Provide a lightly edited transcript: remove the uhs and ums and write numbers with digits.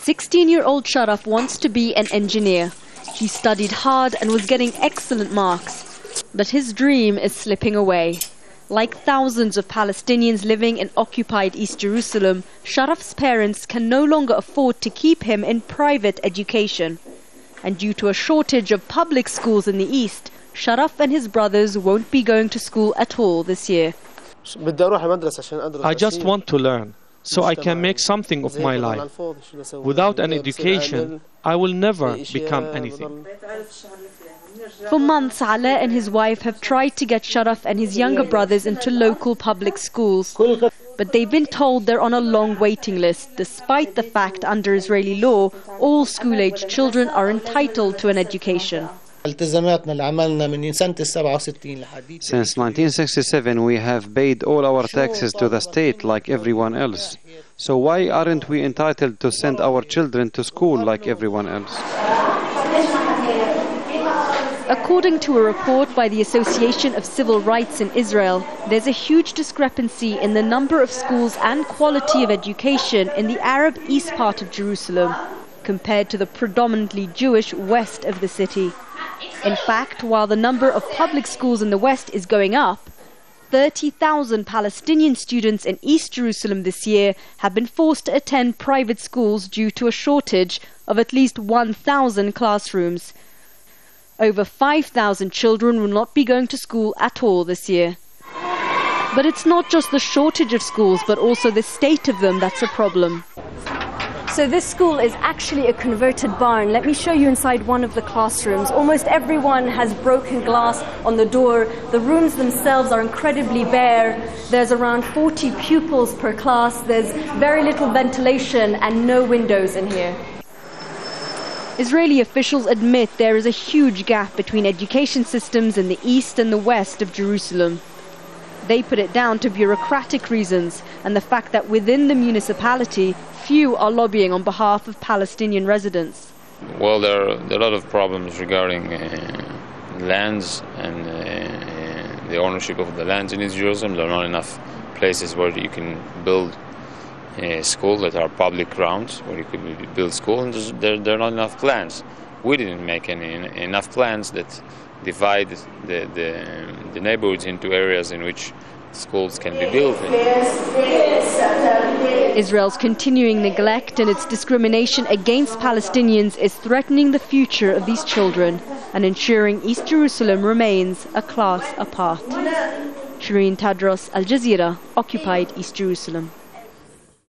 16-year-old Sharaf wants to be an engineer. He studied hard and was getting excellent marks. But his dream is slipping away. Like thousands of Palestinians living in occupied East Jerusalem, Sharaf's parents can no longer afford to keep him in private education. And due to a shortage of public schools in the East, Sharaf and his brothers won't be going to school at all this year. I just want to learn, so I can make something of my life. Without an education, I will never become anything. For months, Alaa and his wife have tried to get Sharaf and his younger brothers into local public schools. But they've been told they're on a long waiting list, despite the fact under Israeli law, all school-aged children are entitled to an education. Since 1967, we have paid all our taxes to the state like everyone else. So why aren't we entitled to send our children to school like everyone else? According to a report by the Association of Civil Rights in Israel, there's a huge discrepancy in the number of schools and quality of education in the Arab east part of Jerusalem, compared to the predominantly Jewish west of the city. In fact, while the number of public schools in the west is going up, 30,000 Palestinian students in East Jerusalem this year have been forced to attend private schools due to a shortage of at least 1,000 classrooms. Over 5,000 children will not be going to school at all this year. But it's not just the shortage of schools, but also the state of them that's a problem. So this school is actually a converted barn. Let me show you inside one of the classrooms. Almost everyone has broken glass on the door. The rooms themselves are incredibly bare. There's around 40 pupils per class. There's very little ventilation and no windows in here. Israeli officials admit there is a huge gap between education systems in the east and the west of Jerusalem. They put it down to bureaucratic reasons and the fact that within the municipality, few are lobbying on behalf of Palestinian residents. Well, there are a lot of problems regarding lands and the ownership of the lands in East Jerusalem. There are not enough places where you can build schools that are public grounds where you could build school, and there are not enough plans. We didn't make enough plans that divide the neighborhoods into areas in which schools can be built. Israel's continuing neglect and its discrimination against Palestinians is threatening the future of these children and ensuring East Jerusalem remains a class apart. Sherine Tadros, Al Jazeera, occupied East Jerusalem.